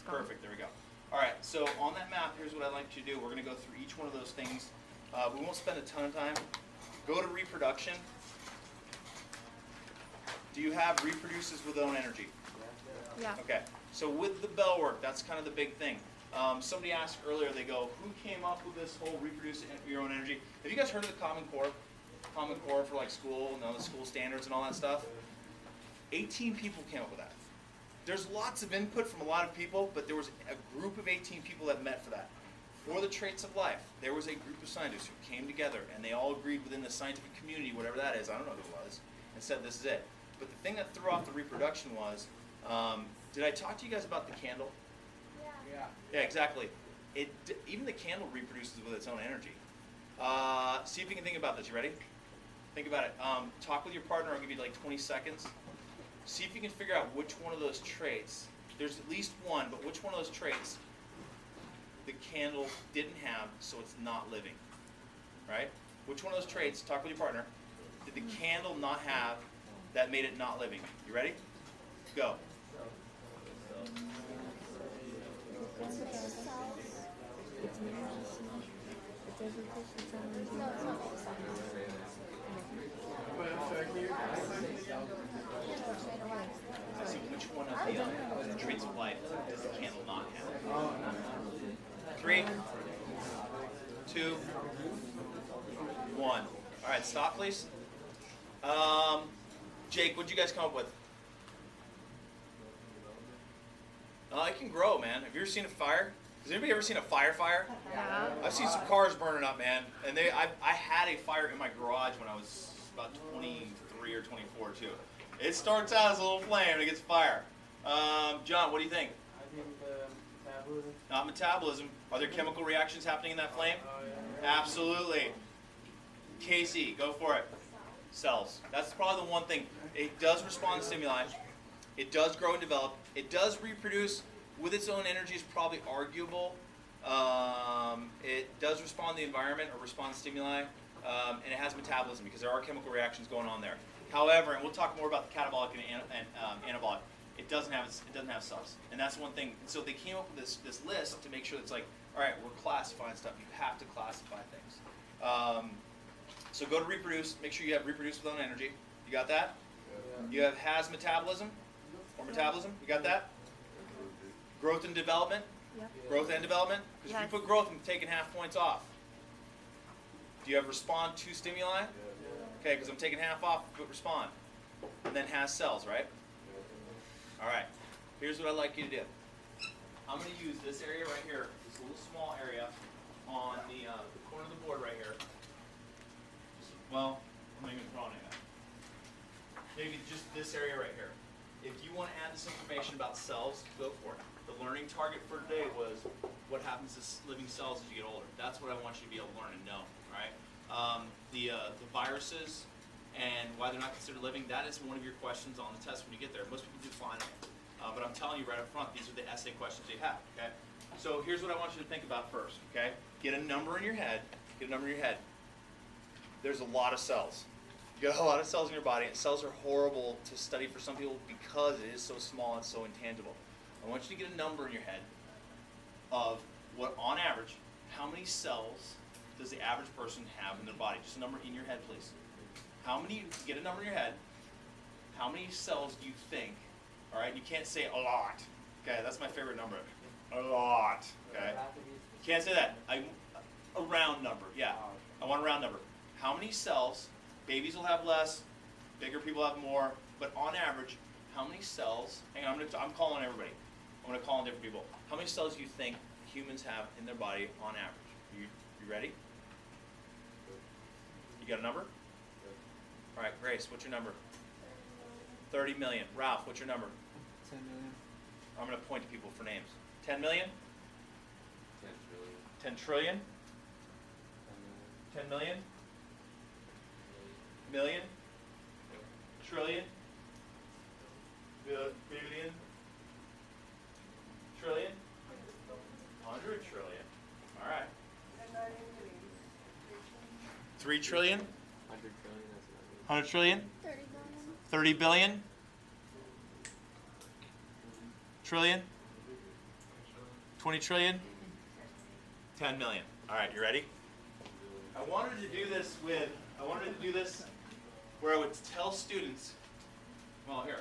Perfect, there we go. All right, so on that map, here's what I'd like you to do. We're going to go through each one of those things. We won't spend a ton of time. Go to reproduction. Do you have reproduces with own energy? Yeah. Okay, so with the bell work, that's kind of the big thing. Somebody asked earlier, they go, who came up with this whole reproduce your own energy? Have you guys heard of the Common Core? Common Core for like school, the school standards and all that stuff? 18 people came up with that. There's lots of input from a lot of people, but there was a group of 18 people that met for that. For the traits of life, there was a group of scientists who came together and they all agreed within the scientific community, whatever that is, I don't know who it was, and said this is it. But the thing that threw off the reproduction was, did I talk to you guys about the candle? Yeah. Yeah, exactly. Even the candle reproduces with its own energy. See if you can think about this. You ready? Think about it. Talk with your partner. I'll give you like 20 seconds. See if you can figure out which one of those traits, there's at least one, but which one of those traits the candle didn't have, so it's not living. Right? Which one of those traits, talk with your partner, did the candle not have that made it not living? You ready? Go. It's about cells. It's medicine. It doesn't push its own energy. No, it's not all cells. I see which one of the traits of life does the candle not have? 3, 2, 1. All right, stop, please. Jake, what'd you guys come up with? It can grow, man. Have you ever seen a fire? Has anybody ever seen a fire? Yeah. I've seen some cars burning up, man. And I had a fire in my garage when I was about 23 or 24 too. It starts out as a little flame and it gets fire. John, what do you think? I think metabolism. Not metabolism. Are there chemical reactions happening in that flame? Oh, yeah. Absolutely. Casey, go for it. Cells. That's probably the one thing. It does respond to stimuli. It does grow and develop. It does reproduce with its own energy is probably arguable. It does respond to the environment or respond to stimuli. And it has metabolism because there are chemical reactions going on there. However, and we'll talk more about the catabolic and anabolic, it doesn't have cells. And that's one thing. And so they came up with this list to make sure it's like, all right, we're classifying stuff. You have to classify things. So go to reproduce. Make sure you have reproduce with own energy. You got that? You has metabolism or metabolism. You got that? Growth and development. Yep. Growth and development. Because if Yes. you put growth, I'm taking half points off. Do you have respond to stimuli? Okay, because I'm taking half off, but respond. And then has cells, right? All right. Here's what I'd like you to do. I'm going to use this area right here, this little small area on the corner of the board right here. Well, I'm not even drawing it. Maybe just this area right here. If you want to add this information about cells, go for it. The learning target for today was what happens to living cells as you get older. That's what I want you to be able to learn and know. All right. The viruses and why they're not considered living. That is one of your questions on the test when you get there. Most people do fine on it. But I'm telling you right up front, these are the essay questions you have. Okay. So here's what I want you to think about first. Okay. Get a number in your head. Get a number in your head. There's a lot of cells. You got a lot of cells in your body, and cells are horrible to study for some people because it is so small and so intangible. I want you to get a number in your head of what, on average, how many cells does the average person have in their body? Just a number in your head, please. How many, get a number in your head, how many cells do you think, all right, you can't say a lot. Okay, that's my favorite number. A lot, okay? You can't say that. A round number, yeah. I want a round number. How many cells, babies will have less, bigger people have more, but on average, how many cells, hang on, I'm calling everybody. I'm going to call on different people. How many cells do you think humans have in their body on average? You ready? You got a number? All right, Grace, what's your number? 30 million. Ralph, what's your number? 10 million. I'm going to point to people for names. 10 million? 10 trillion. 10 trillion? 10 million? Million? Trillion? Billion? Trillion? 100 trillion. All right. 3 trillion? 100 trillion, that's 100 trillion? 30 billion. 30 billion? Trillion? 20 trillion? 10 million. All right, you ready? I wanted to do this where I would tell students, well, here.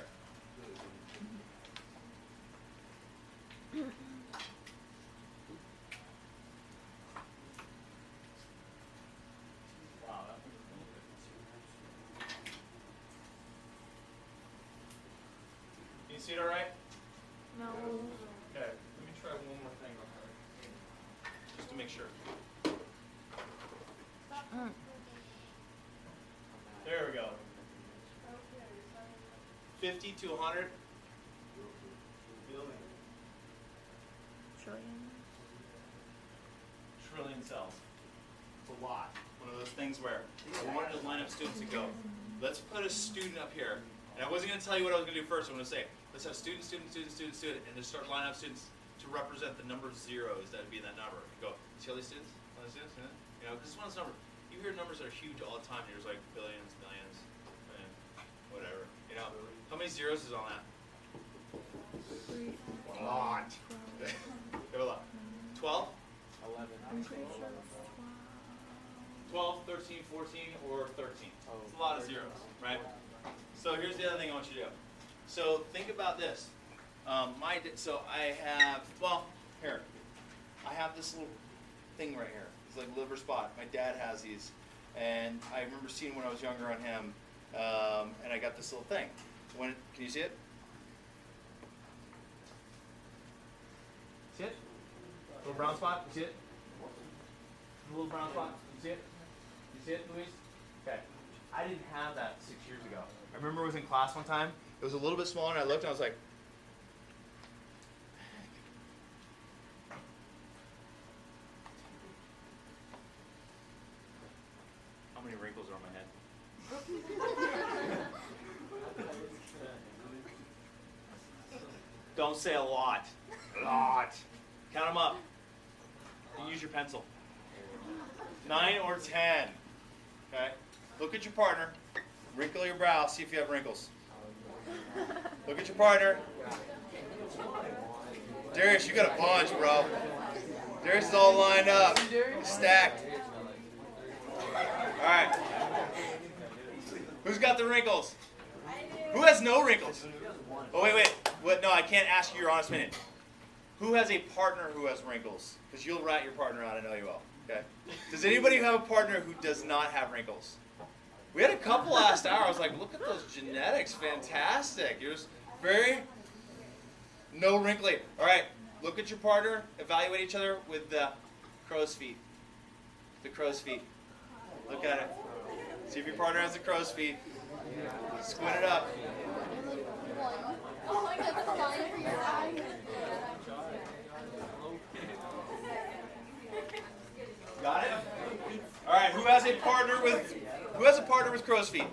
Wow, can you see it all right? No. Okay, let me try one more thing real quick, just to make sure. There we go. 50 to 100 billion. Trillion cells. It's a lot. One of those things where I wanted to line up students and go, let's put a student up here. And I wasn't going to tell you what I was going to do first. I'm going to say, let's have student, student, student, student, student, and just start lining up students to represent the number of zeros that would be in that number. And go, see all these students? All these students? Yeah. You know, because it's one of those numbers. You hear numbers that are huge all the time. There's like billions, millions, and whatever. You know, how many zeros is on that? A lot. You have a lot. 12? 11. I'm pretty sure it's 12, 13, 14, or 13. It's a lot of zeros, right? So here's the other thing I want you to do. So think about this. So I have, well, here. I have this little thing right here. It's like liver spot. My dad has these. And I remember seeing when I was younger on him. And I got this little thing. Can you see it? See it? Little brown spot? You see it? The little brown spot? You see it? You see it, Luis? Okay. I didn't have that 6 years ago. I remember I was in class one time. It was a little bit smaller, and I looked and I was like, how many wrinkles are on my head? Don't say a lot. A lot. Count them up. And use your pencil. 9 or 10. Okay? Look at your partner. Wrinkle your brow. See if you have wrinkles. Look at your partner. Darius, you got a bunch, bro. Darius is all lined up. Stacked. Alright. Who's got the wrinkles? Who has no wrinkles? Oh, wait. What? No, I can't ask you your honest opinion. Who has a partner who has wrinkles? Because you'll rat your partner out, I know you will. Okay? Does anybody have a partner who does not have wrinkles? We had a couple last hour. I was like, look at those genetics. Fantastic. You're just very no wrinkly. All right. Look at your partner. Evaluate each other with the crow's feet. The crow's feet. Look at it. See if your partner has the crow's feet. Squint it up. Oh my God, that's fine for your eye. Got it? All right. Who has a partner with crow's feet?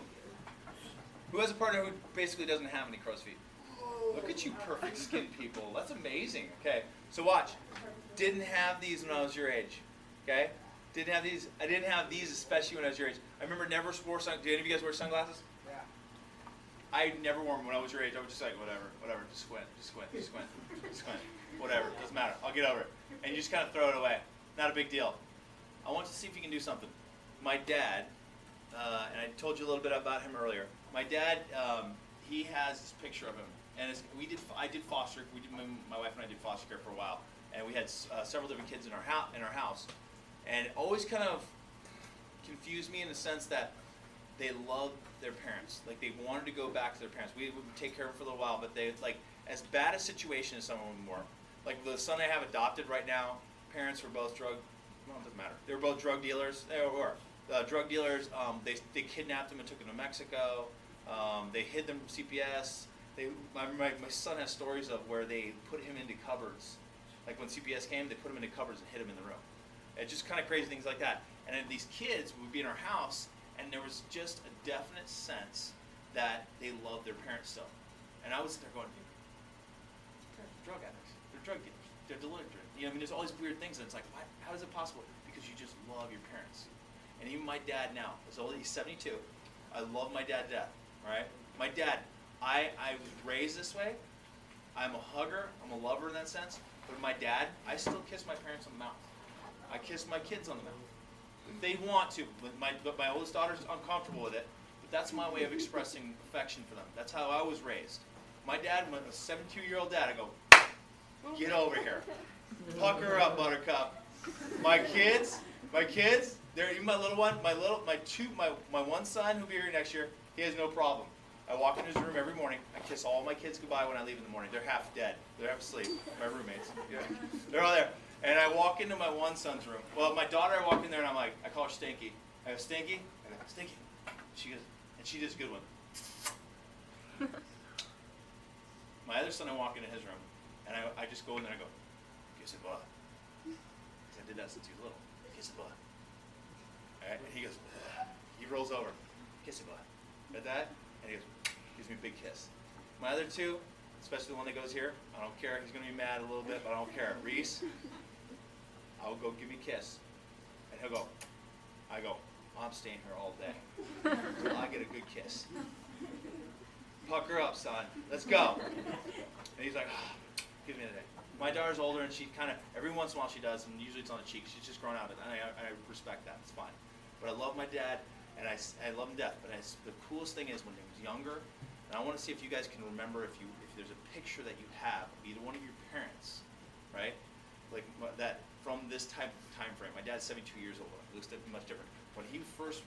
Who has a partner who basically doesn't have any crow's feet? Look at you perfect skin people. That's amazing. Okay. So watch. Didn't have these when I was your age. Okay? Didn't have these. I didn't have these especially when I was your age. I remember never wore sunglasses. Did any of you guys wear sunglasses? Yeah. I never wore them when I was your age. I was just like, whatever, just squint. Whatever, doesn't matter. I'll get over it. And you just kind of throw it away. Not a big deal. I want to see if you can do something. My dad, and I told you a little bit about him earlier. My dad, he has this picture of him, and I did foster. My wife and I did foster care for a while, and we had several different kids in our house, and it always kind of confused me in the sense that they loved their parents, like they wanted to go back to their parents. We would take care of them for a little while, but they like as bad a situation as some of them were. Like the son I have adopted right now, parents were both it doesn't matter. They were both drug dealers. They were drug dealers. They kidnapped them and took them to Mexico. They hid them from CPS. My son has stories of where they put him into cupboards. Like when CPS came, they put him into cupboards and hid him in the room. It's just kind of crazy things like that. And then these kids would be in our house, and there was just a definite sense that they loved their parents still. And I was there going, they're drug addicts. They're drug dealers. They're delinquent. You know, I mean, there's all these weird things, and it's like, what? How is it possible? Because you just love your parents. And even my dad now, he's 72. I love my dad to death, right? My dad, I was raised this way. I'm a hugger. I'm a lover in that sense. But my dad, I still kiss my parents on the mouth. I kiss my kids on the mouth. If they want to. But my oldest daughter's uncomfortable with it. But that's my way of expressing affection for them. That's how I was raised. My dad, a 72-year-old dad, I go, get over here. Pucker up, Buttercup. My kids, they're even my little one, my one son who'll be here next year, he has no problem. I walk in his room every morning. I kiss all my kids goodbye when I leave in the morning. They're half dead. They're half asleep. My roommates. Yeah. They're all there. And I walk into my one son's room. Well, my daughter, I walk in there and I'm like, I call her Stinky. I go, Stinky? I go, Stinky. She goes, and she does a good one. My other son, I walk into his room and I just go in there and I go, kiss it, boy. Because I did that since he was little. Kiss it, boy. All right? And he goes, ugh. He rolls over. Kiss it, boy. Got that? And he goes, gives me a big kiss. My other two, especially the one that goes here, I don't care. He's going to be mad a little bit, but I don't care. Reese, I'll go give me a kiss. And he'll go, I'm staying here all day until I get a good kiss. Pucker up, son. Let's go. And he's like, give me a day. My daughter's older, and she kind of, every once in a while she does, and usually it's on the cheek. She's just grown out of it, and I respect that. It's fine. But I love my dad, and I love him to death. But the coolest thing is when he was younger, and I want to see if you guys can remember if there's a picture that you have of either one of your parents, right? Like that from this type of time frame. My dad's 72 years old. He looks much different. When he first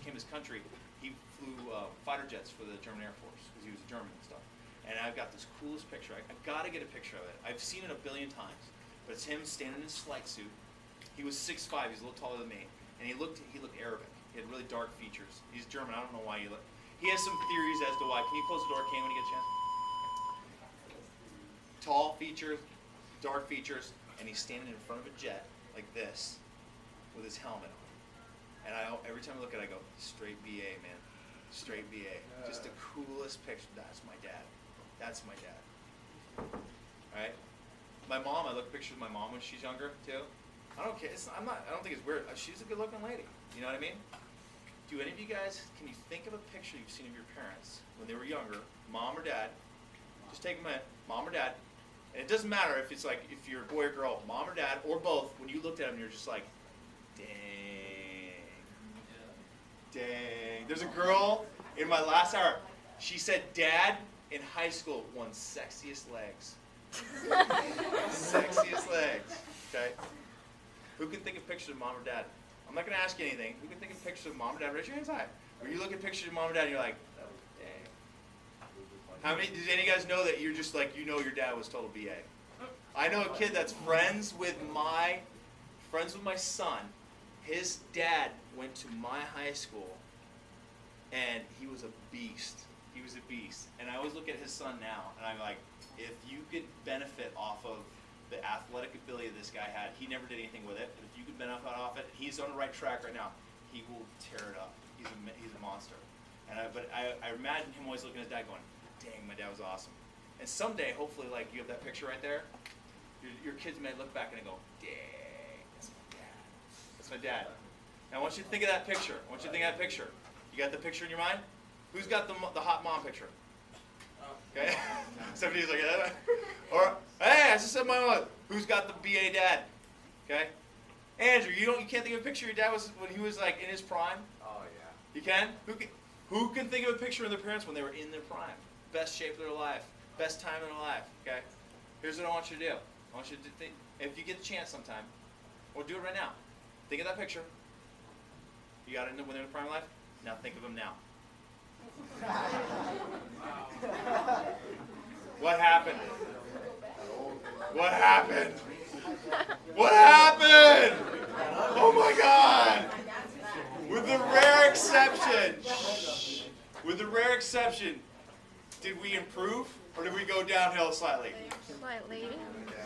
came to this country, he flew fighter jets for the German Air Force because he was a German and stuff. And I've got this coolest picture. I got to get a picture of it. I've seen it a billion times, but it's him standing in his flight suit. He was 6'5". He's a little taller than me, and he looked Arabic. He had really dark features. He's German. I don't know why he has some theories as to why. Can you close the door, Kane, when you get a chance? Tall features, dark features, and he's standing in front of a jet like this with his helmet on. And every time I look at it, I go, straight BA, man. Straight BA. Just the coolest picture. That's my dad. That's my dad. Alright? My mom, I look at pictures of my mom when she's younger, too. I don't care. I don't think it's weird. She's a good-looking lady. You know what I mean? Do any of you guys, can you think of a picture you've seen of your parents when they were younger, mom or dad? Just take a minute. Mom or dad. And it doesn't matter if it's like, if you're a boy or girl, mom or dad, or both. When you looked at them, you're just like, dang. Dang. There's a girl in my last hour. She said, Dad in high school won sexiest legs. Sexiest legs. Okay? Who can think of pictures of mom or dad? I'm not going to ask you anything. Who can think of pictures of mom or dad? Raise your hands high. When you look at pictures of mom or dad, you're like, oh, dang. How many, did any of you guys know that you're just like, you know your dad was total BA? I know a kid that's friends with my son. His dad went to my high school, and he was a beast. He was a beast. And I always look at his son now, and I'm like, if you could benefit off of the athletic ability this guy had, he never did anything with it, but if you could benefit off it, he's on the right track right now. He will tear it up. He's a monster. But I imagine him always looking at his dad going, dang, my dad was awesome. And someday, hopefully, like you have that picture right there, your kids may look back and they go, dang, that's my dad. That's my dad. Now I want you to think of that picture. I want you to think of that picture. You got the picture in your mind? Who's got the hot mom picture? Okay? Somebody's like, or, hey, I just said my mom. Who's got the BA dad? Okay? Andrew, you can't think of a picture your dad was when he was like in his prime? Oh yeah. You can? Who can think of a picture of their parents when they were in their prime? Best shape of their life. Best time in their life. Okay? Here's what I want you to do. I want you to think, if you get the chance sometime, or do it right now. Think of that picture. You got it when they're in the prime of life? Now think of them now. What happened? What happened? What happened? Oh my God! With the rare exception, did we improve or did we go downhill slightly? Slightly.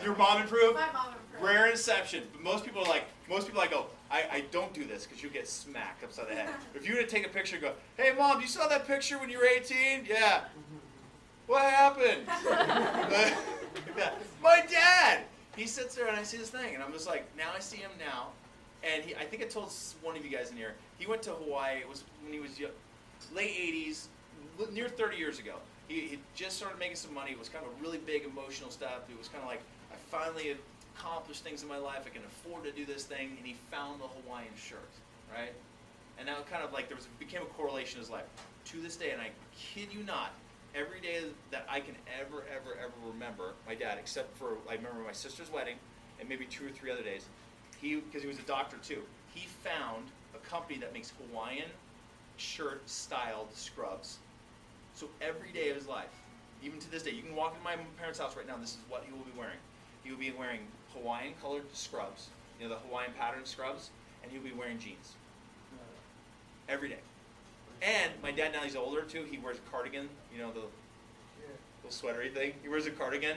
Your mom improved? My mom improved. Rare exception. But most people I go, I don't do this because you get smacked upside the head. If you were to take a picture and go, hey mom, you saw that picture when you were 18? Yeah. What happened? My dad! He sits there and I see this thing and I'm just like, now I see him now. And I think I told one of you guys in here, he went to Hawaii. It was when he was late 80s, near 30 years ago. He just started making some money. It was kind of a really big emotional stuff. It was kind of like, I finally accomplished things in my life. I can afford to do this thing. And he found the Hawaiian shirt, right? And now kind of like became a correlation in his life. To this day, and I kid you not, every day that I can ever remember, my dad, except for, I remember my sister's wedding and maybe 2 or 3 other days, because he was a doctor too, he found a company that makes Hawaiian shirt styled scrubs. So every day of his life, even to this day, you can walk into my parents' house right now, this is what he will be wearing. He will be wearing Hawaiian colored scrubs, you know, the Hawaiian pattern scrubs, and he'll be wearing jeans. Every day. And my dad, now he's older too, he wears a cardigan, you know, the little sweatery thing. He wears a cardigan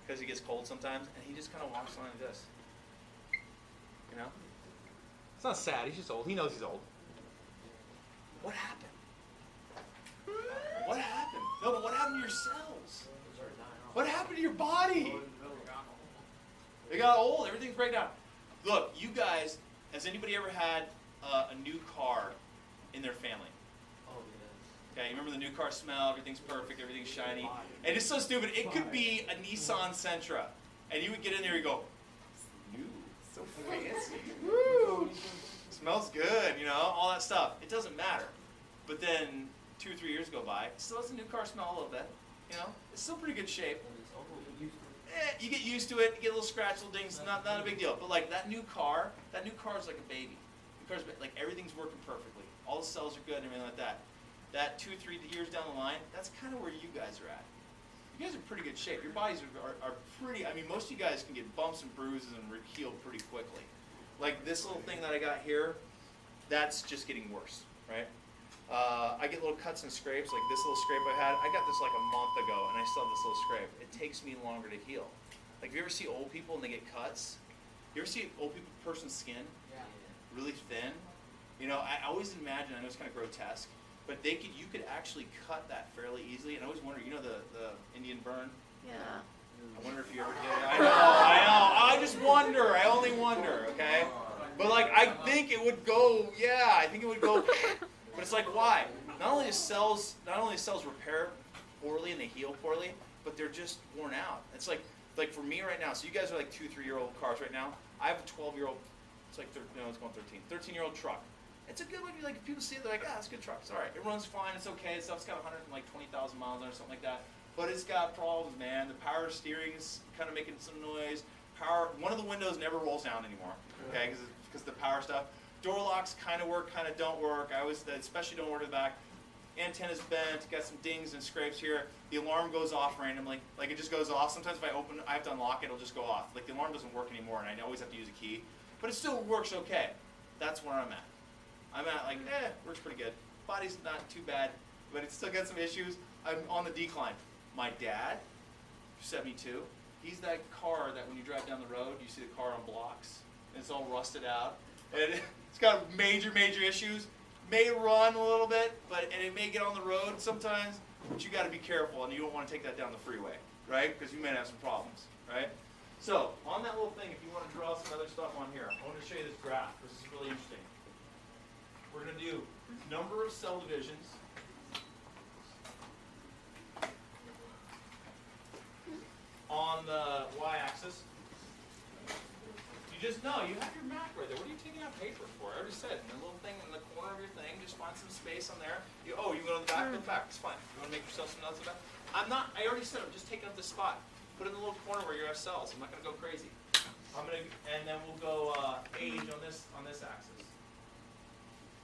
because he gets cold sometimes, and he just kind of walks on like this. You know? It's not sad, he's just old. He knows he's old. What happened? What happened? No, but what happened to your cells? What happened to your body? They got old, everything's breaking down. Look, you guys, has anybody ever had a new car in their family? Okay, you remember the new car smell, everything's perfect, everything's shiny. And it's so stupid, it could be a Nissan Sentra. And you would get in there and go, new, so fancy. Woo! Smells good, you know, all that stuff. It doesn't matter. But then 2 or 3 years go by, it still has a new car smell a little bit. You know, it's still pretty good shape. You get used to it, you get a little scratch, little dings, not a big deal. But like that new car is like a baby. The car's like everything's working perfectly. All the cells are good and everything like that. That 2 or 3 years down the line, that's kind of where you guys are at. You guys are pretty good shape. Your bodies are pretty, I mean, most of you guys can get bumps and bruises and heal pretty quickly. Like this little thing that I got here, that's just getting worse, right? I get little cuts and scrapes, like this little scrape I had. I got this like a month ago, and I still have this little scrape. It takes me longer to heal. Like, if you ever see old people and they get cuts, you ever see old person's skin? Yeah. Really thin? You know, I always imagine, I know it's kind of grotesque, but you could actually cut that fairly easily. And I always wonder, you know the Indian burn? Yeah. I wonder if you ever did. I know. I just wonder. I only wonder, okay? But like, I think it would go, yeah, I think it would go, but it's like, why? Not only do cells repair poorly and they heal poorly, but they're just worn out. It's like for me right now, so you guys are like 2, 3-year-old cars right now. I have a 12-year-old, it's like, no, it's going 13, 13-year-old truck. It's a good one. Like, if people see it, they're like, it's a good truck. It's all right. It runs fine. It's okay. Stuff's got 120,000 miles on it or something like that. But it's got problems, man. The power steering is kind of making some noise. One of the windows never rolls down anymore, okay, because the power stuff. Door locks kind of work, kind of don't work. Especially don't work at the back. Antenna's bent. Got some dings and scrapes here. The alarm goes off randomly. Like, it just goes off. Sometimes if I have to unlock it, it'll just go off. Like, the alarm doesn't work anymore, and I always have to use a key. But it still works okay. That's where I'm at. I'm at like, works pretty good. Body's not too bad, but it's still got some issues. I'm on the decline. My dad, 72, he's that car that when you drive down the road, you see the car on blocks, and it's all rusted out. And it's got major issues. May run a little bit, and it may get on the road sometimes, but you got to be careful, and you don't want to take that down the freeway, right? Because you may have some problems, right? So, on that little thing, if you want to draw some other stuff on here, I want to show you this graph. This is really interesting. We're going to do number of cell divisions on the y-axis. You just know, you have your map right there. What are you taking out paper for? I already said, in the little thing in the corner of your thing, just find some space on there. You go to the back? Go to the back. It's fine. You want to make yourself some notes about it? I already said I'm just taking up this spot. Put it in the little corner where you have cells. I'm not going to go crazy. And then we'll go age on this axis.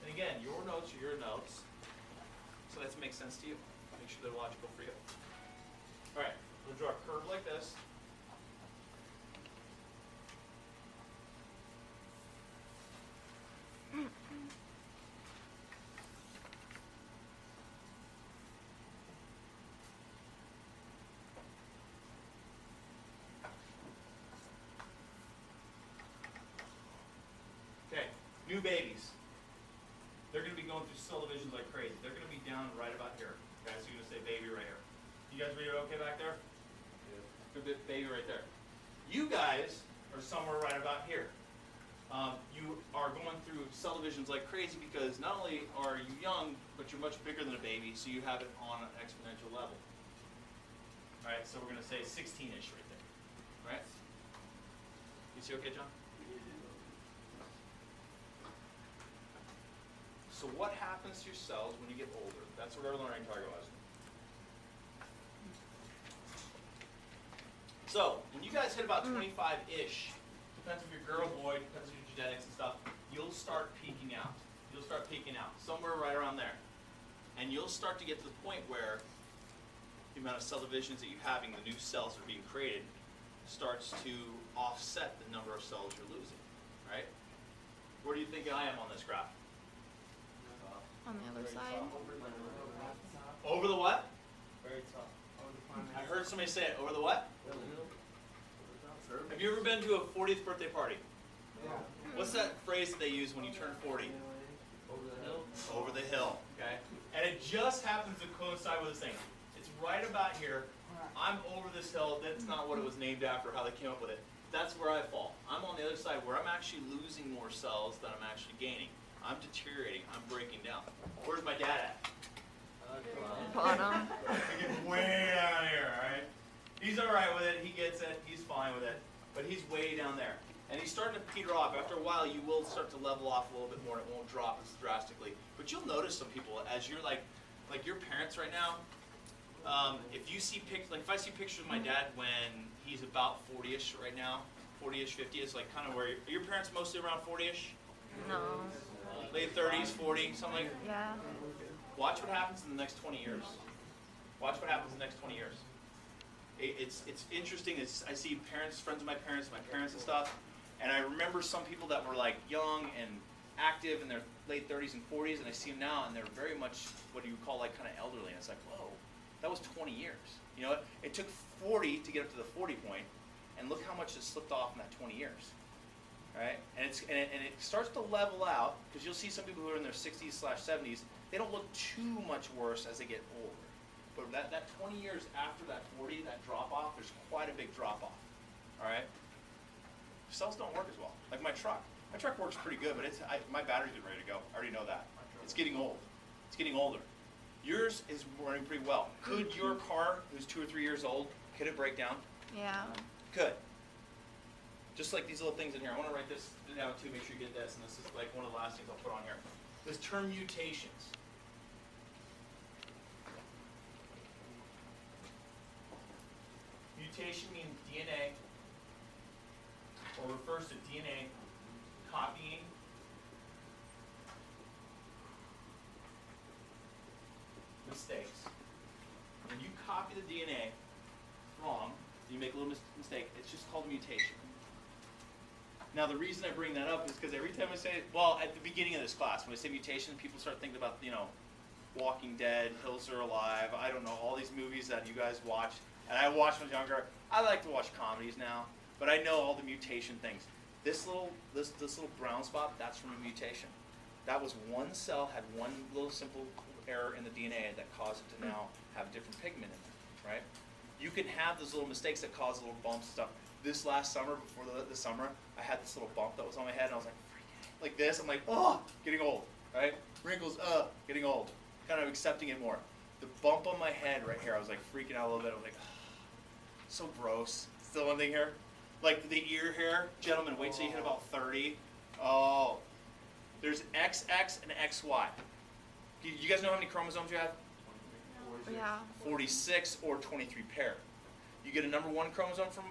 And again, your notes are your notes, so that makes sense to you. Make sure they're logical for you. All right, we'll draw a curve like this. Okay, new babies. They're going to be going through cell divisions like crazy. They're going to be down right about here. Okay, so you're going to say baby right here. You guys read it okay back there? Yeah. Good baby right there. You guys are somewhere right about here. You are going through cell divisions like crazy because not only are you young, but you're much bigger than a baby, so you have it on an exponential level. All right, so we're going to say 16-ish right there. Right? See okay, John? So what happens to your cells when you get older? That's what our learning target was. So, when you guys hit about 25-ish, depends if you're girl, boy, depends on your genetics and stuff, you'll start peaking out. You'll start peaking out, somewhere right around there. And you'll start to get to the point where the amount of cell divisions that you're having, the new cells that are being created, starts to offset the number of cells you're losing, right? Where do you think I am on this graph? On the other side. Over the what? Very tough. I heard somebody say it. Over the what? Have you ever been to a 40th birthday party? Yeah. What's that phrase that they use when you turn 40? Over the hill. Over the hill, okay? And it just happens to coincide with this thing. It's right about here. I'm over this hill. That's not what it was named after, how they came up with it. That's where I fall. I'm on the other side where I'm actually losing more cells than I'm actually gaining. I'm deteriorating. I'm breaking down. Where's my dad at? Bottom. He's way down here, alright? He's alright with it, he gets it, he's fine with it, but he's way down there. And he's starting to peter off. After a while, you will start to level off a little bit more, and it won't drop as drastically. But you'll notice some people, as you're like your parents right now, if you see like if I see pictures of my dad when he's about 40-ish right now, 40-ish, 50-ish, like kind of where, are your parents mostly around 40-ish? No. Late 30s, 40, something like that? Yeah. Watch what happens in the next 20 years. Watch what happens in the next 20 years. It's interesting. I see friends of my parents and stuff, and I remember some people that were like young and active in their late 30s and 40s, and I see them now, and they're very much what you would call like kind of elderly. And it's like, whoa, that was 20 years. You know, it took 40 to get up to the 40 point, and look how much has slipped off in that 20 years. Right? And it starts to level out, because you'll see some people who are in their 60s/70s, they don't look too much worse as they get older. But that 20 years after that 40, that drop off, there's quite a big drop off. All right? Cells don't work as well. Like my truck. My truck works pretty good, but my battery's getting ready to go. I already know that. It's getting old. It's getting older. Yours is running pretty well. Could your car, who's 2 or 3 years old, could it break down? Yeah. Could. Just like these little things in here. I want to write this down too, make sure you get this, and this is like one of the last things I'll put on here. This term mutations. Mutation means DNA, or refers to DNA copying mistakes. When you copy the DNA wrong, you make a little mistake, it's just called a mutation. Now the reason I bring that up is because every time I say, well, at the beginning of this class, when I say mutation, people start thinking about, Walking Dead, Hills Are Alive, I don't know, all these movies that you guys watch. And I watched when I was younger. I like to watch comedies now, but I know all the mutation things. This little brown spot, that's from a mutation. That was one cell had one little simple error in the DNA that caused it to now have different pigment in it, right? You can have those little mistakes that cause little bumps and stuff. This last summer, before the summer, I had this little bump that was on my head, and I was like, freaking, like this. I'm like, oh, getting old, right? Wrinkles, getting old. Kind of accepting it more. The bump on my head right here, I was like freaking out a little bit. I was like, so gross. Still one thing here? Like the ear hair, gentlemen, wait till you hit about 30. Oh, there's XX and XY. You guys know how many chromosomes you have? Yeah. 46 or 23 pair. You get a number 1 chromosome from,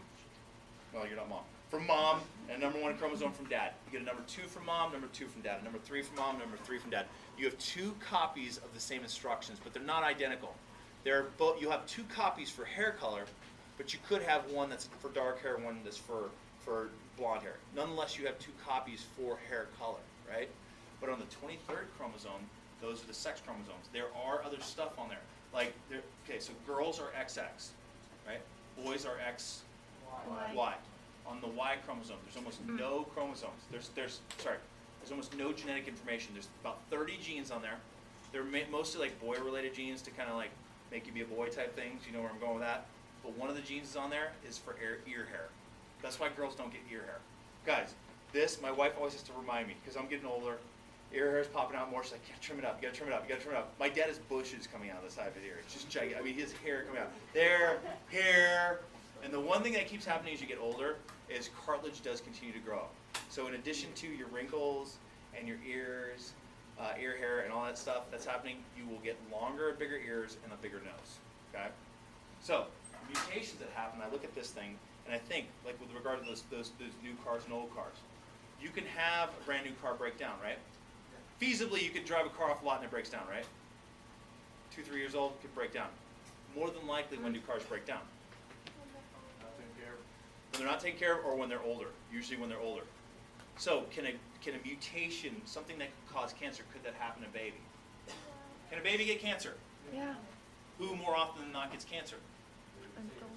well, you're not mom, from mom, and a number 1 chromosome from dad. You get a number 2 from mom, number 2 from dad, a number 3 from mom, number 3 from dad. You have 2 copies of the same instructions, but they're not identical. You have 2 copies for hair color, but you could have one that's for dark hair, one that's for blonde hair. Nonetheless, you have 2 copies for hair color, right? But on the 23rd chromosome, those are the sex chromosomes. There are other stuff on there. Okay, so girls are XX, right? Boys are XY. On the Y chromosome, there's almost no chromosomes. There's almost no genetic information. There's about 30 genes on there. They're mostly like boy-related genes to kind of like make you be a boy type things. You know where I'm going with that? But one of the genes is on there is for ear hair. That's why girls don't get ear hair. Guys, my wife always has to remind me, because I'm getting older, ear hair is popping out more. She's like, you gotta trim it up, you gotta trim it up, you gotta trim it up. My dad has bushes coming out of the side of his ear. It's just gigantic. I mean, his hair coming out. There, hair. And the one thing that keeps happening as you get older is cartilage does continue to grow. So in addition to your wrinkles and your ears, ear hair and all that stuff that's happening, you will get longer, bigger ears and a bigger nose, okay? So, mutations that happen, I look at this thing, and I think, like with regard to those new cars and old cars, you can have a brand new car break down, right? Feasibly, you could drive a car off a lot and it breaks down, right? 2, 3 years old, could break down. More than likely when new cars break down. When they're not taken care of or when they're older, usually when they're older. So can a mutation, something that could cause cancer, could that happen in a baby? Can a baby get cancer? Yeah. Who more often than not gets cancer? Adult.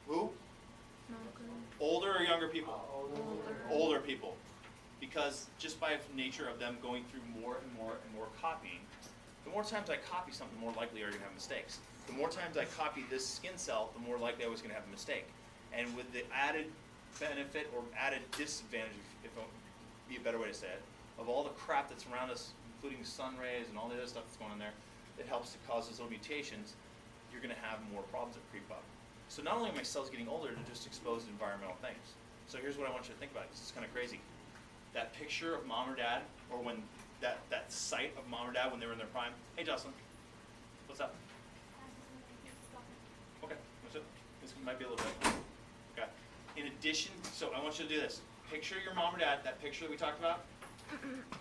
Who? Not good. Older or younger people? Older. Older people. Because just by nature of them going through more and more and more copying, the more times I copy something, the more likely are you going to have mistakes. The more times I copy this skin cell, the more likely I was going to have a mistake. And with the added benefit or added disadvantage, if it would be a better way to say it, of all the crap that's around us, including sun rays and all the other stuff that's going on there, that helps to cause those little mutations, you're going to have more problems that creep up. So not only are my cells getting older, they're just exposed to environmental things. So here's what I want you to think about, because it's kind of crazy. That picture of mom or dad, or when that sight of mom or dad when they were in their prime. Hey, Jocelyn. What's up? Okay, what's up? This might be a little bit. Okay. In addition, so I want you to do this. Picture your mom or dad, that picture that we talked about.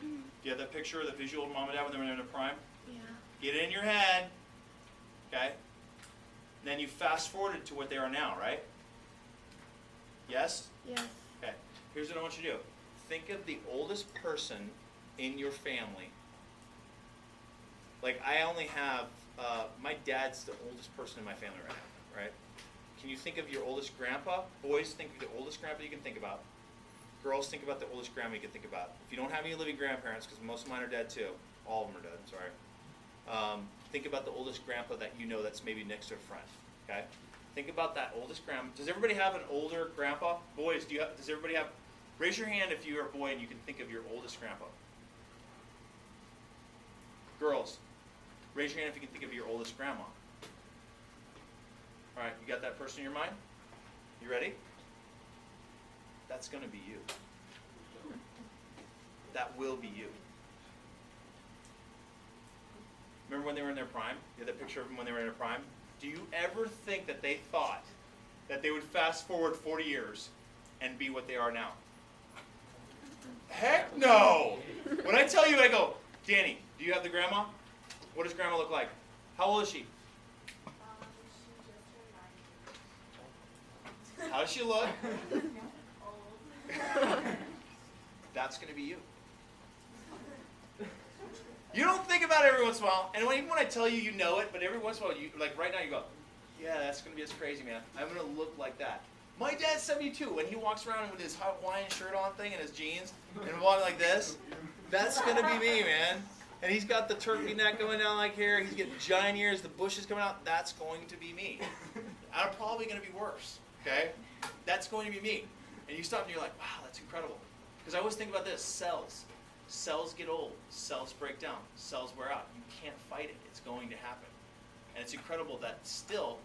Do you have that picture of the visual of mom and dad when they were in their prime? Yeah. Get it in your head. Okay? Then you fast forwarded to what they are now, right? Yes? Yes. Okay. Here's what I want you to do. Think of the oldest person in your family. Like I only have, my dad's the oldest person in my family right now, right? Can you think of your oldest grandpa? Boys, think of the oldest grandpa you can think about. Girls, think about the oldest grandma you can think about. If you don't have any living grandparents, because most of mine are dead too, all of them are dead, sorry. Think about the oldest grandpa that you know that's maybe next to a friend, okay? Think about that oldest grandpa. Does everybody have an older grandpa? Boys, does everybody have, raise your hand if you're a boy and you can think of your oldest grandpa. Girls, raise your hand if you can think of your oldest grandma. All right, you got that person in your mind? You ready? That's going to be you. That will be you. Remember when they were in their prime? You had that picture of them when they were in their prime? Do you ever think that they thought that they would fast forward 40 years and be what they are now? Heck no! When I tell you, I go, Danny, do you have the grandma? What does grandma look like? How old is she? How does she look? That's going to be you. You don't think about it every once in a while, and even when I tell you, you know it, but every once in a while, you, like right now, you go, yeah, that's going to be as crazy, man. I'm going to look like that. My dad's 72, and he walks around with his Hawaiian shirt on thing and his jeans, and walking like this. That's going to be me, man. And he's got the turkey neck going down like here. He's getting giant ears, the bushes coming out. That's going to be me. I'm probably going to be worse, okay? That's going to be me. And you stop and you're like, wow, that's incredible. Because I always think about this, cells. Cells get old. Cells break down. Cells wear out. You can't fight it. It's going to happen. And it's incredible that still,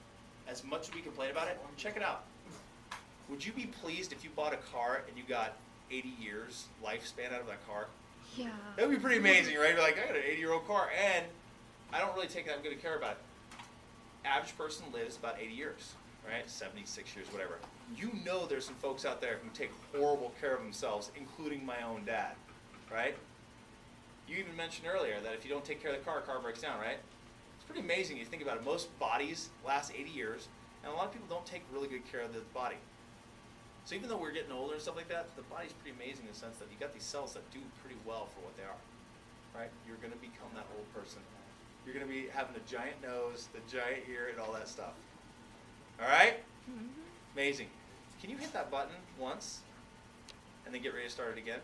as much as we complain about it, check it out. Would you be pleased if you bought a car and you got 80 years lifespan out of that car? Yeah. That would be pretty amazing, right? You're like, I got an 80-year-old car, and I don't really take that good care about it. Average person lives about 80 years, right? 76 years, whatever. You know there's some folks out there who take horrible care of themselves, including my own dad, right? You even mentioned earlier that if you don't take care of the car breaks down, right? It's pretty amazing. You think about it. Most bodies last 80 years, and a lot of people don't take really good care of the body. So even though we're getting older and stuff like that, the body's pretty amazing in the sense that you got these cells that do pretty well for what they are, right? You're going to become that old person. You're going to be having the giant nose, the giant ear, and all that stuff. All right? Mm-hmm. Amazing. Can you hit that button once and then get ready to start it again?